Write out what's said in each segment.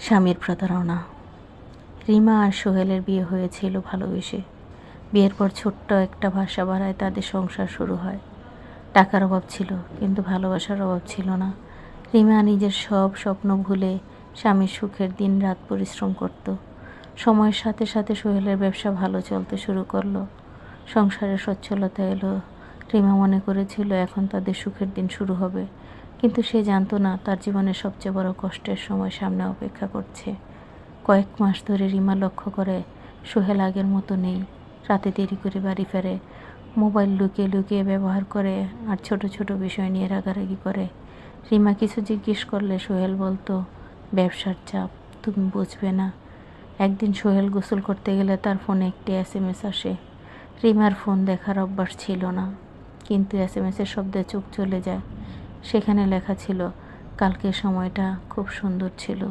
স্বামীর প্রতারণা। রিমা আর সোহেলের বিয়ে হয়েছিল ভালোবেসে। বিয়ের পর ছোট্ট একটা বাসা ভাড়ায় তাদের সংসার শুরু হয়। টাকার অভাব ছিল, কিন্তু ভালোবাসার অভাব ছিল না। রিমা নিজের সব স্বপ্ন ভুলে স্বামীর সুখের দিন রাত পরিশ্রম করত। সময়ের সাথে সাথে সোহেলের ব্যবসা ভালো চলতে শুরু করলো। সংসারে সচ্ছলতা এলো। রিমা মনে করেছিল এখন তাদের সুখের দিন শুরু হবে, কিন্তু সে জানতো না তার জীবনের সবচেয়ে বড় কষ্টের সময় সামনে অপেক্ষা করছে। কয়েক মাস ধরে রিমা লক্ষ্য করে সোহেল আগের মতো নেই। রাতে দেরি করে বাড়ি ফেরে, মোবাইল লুকিয়ে লুকিয়ে ব্যবহার করে, আর ছোট ছোট বিষয় নিয়ে রাগারাগি করে। রিমা কিছু জিজ্ঞেস করলে সোহেল বলতো, ব্যবসার চাপ, তুমি বুঝবে না। একদিন সোহেল গোসল করতে গেলে তার ফোনে একটি SMS আসে। রিমার ফোন দেখার অভ্যাস ছিল না, কিন্তু SMS-এর শব্দে চোখ চলে যায়। সেখানে লেখা ছিল, কালকে সময়টা খুব সুন্দর ছিল,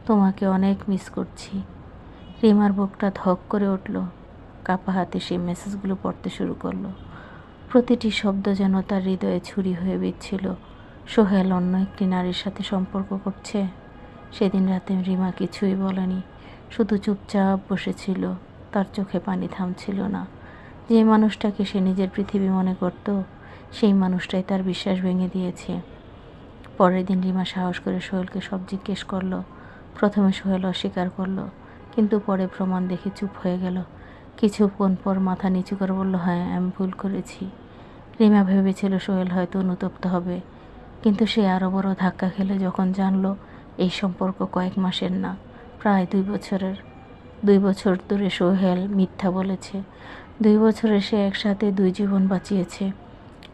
তোমাকে অনেক মিস করছি। রিমার বুকটা ধক করে উঠল। কাপা হাতে সেই মেসেজগুলো পড়তে শুরু করলো। প্রতিটি শব্দ যেন তার হৃদয়ে ছুরি হয়ে বিঁধছিল। সোহেল অন্য একটি নারীর সাথে সম্পর্ক করছে। সেদিন রাতে রিমা কিছুই বলেনি, শুধু চুপচাপ বসেছিল। তার চোখে পানি থামছিল না। যে মানুষটাকে সে নিজের পৃথিবী মনে করত, সেই মানুষটাই তার বিশ্বাস ভেঙে দিয়েছে। পরের দিন রিমা সাহস করে সোহেলকে সব জিজ্ঞেস করলো। প্রথমে সোহেল অস্বীকার করলো, কিন্তু পরে প্রমাণ দেখে চুপ হয়ে গেল। কিছুক্ষণ পর মাথা নিচু করে বলল, হ্যাঁ, আমি ভুল করেছি। রিমা ভেবেছিল সোহেল হয়তো অনুতপ্ত হবে, কিন্তু সে আরও বড় ধাক্কা খেলে যখন জানলো এই সম্পর্ক কয়েক মাসের না, প্রায় 2 বছরের। 2 বছর ধরে সোহেল মিথ্যা বলেছে। 2 বছরে সে একসাথে 2 জীবন বাঁচিয়েছে।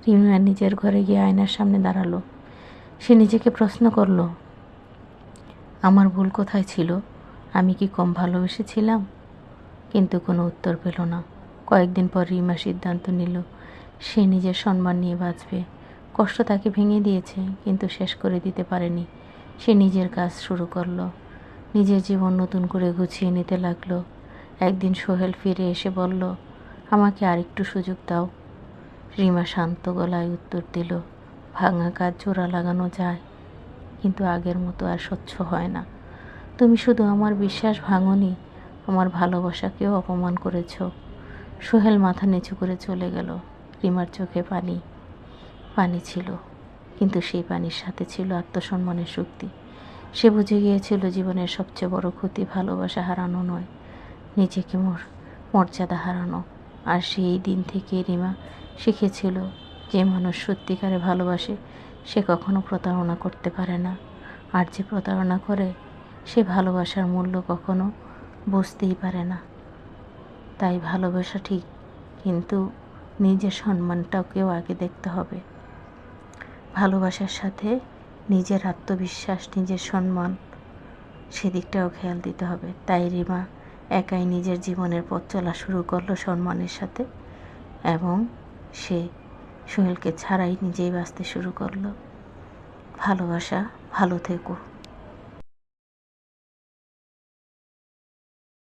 রিমা নিজের ঘরে গিয়ে আয়নার সামনে দাঁড়ালো। সে নিজেকে প্রশ্ন করল, আমার ভুল কোথায় ছিল? আমি কি কম ভালোবেসেছিলাম? কিন্তু কোনো উত্তর পেল না। কয়েকদিন পর রিমা সিদ্ধান্ত নিল, সে নিজের সম্মান নিয়ে বাঁচবে। কষ্ট তাকে ভেঙে দিয়েছে, কিন্তু শেষ করে দিতে পারেনি। সে নিজের কাজ শুরু করলো, নিজের জীবন নতুন করে গুছিয়ে নিতে লাগলো। একদিন সোহেল ফিরে এসে বলল, আমাকে আরেকটু সুযোগ দাও। রিমা শান্ত গলায় উত্তর দিল, ভাঙা কাজ জোড়া লাগানো যায়, কিন্তু আগের মতো আর স্বচ্ছ হয় না। তুমি শুধু আমার বিশ্বাস ভাঙনি, আমার ভালোবাসাকেও অপমান করেছ। সোহেল মাথা নিচু করে চলে গেল। রিমার চোখে পানি পানি ছিল, কিন্তু সেই পানির সাথে ছিল আত্মসম্মানের শক্তি। সে বুঝে গিয়েছিল জীবনের সবচেয়ে বড় ক্ষতি ভালোবাসা হারানো নয়, নিজেকে মর্যাদা হারানো। আর সেই দিন থেকে রিমা শিখেছিল, যে মানুষ সত্যিকারে ভালোবাসে সে কখনো প্রতারণা করতে পারে না, আর যে প্রতারণা করে সে ভালোবাসার মূল্য কখনো বুঝতেই পারে না। তাই ভালোবাসা ঠিক, কিন্তু নিজের সম্মানটাকেও আগে দেখতে হবে। ভালোবাসার সাথে নিজের আত্মবিশ্বাস, নিজের সম্মান, সেদিকটাও খেয়াল দিতে হবে। তাই রিমা একাই নিজের জীবনের পথ চলা শুরু করলো সম্মানের সাথে, এবং সে সোহেলকে ছাড়াই নিজেই বাঁচতে শুরু করলো। ভালোবাসা, ভালো থেকো।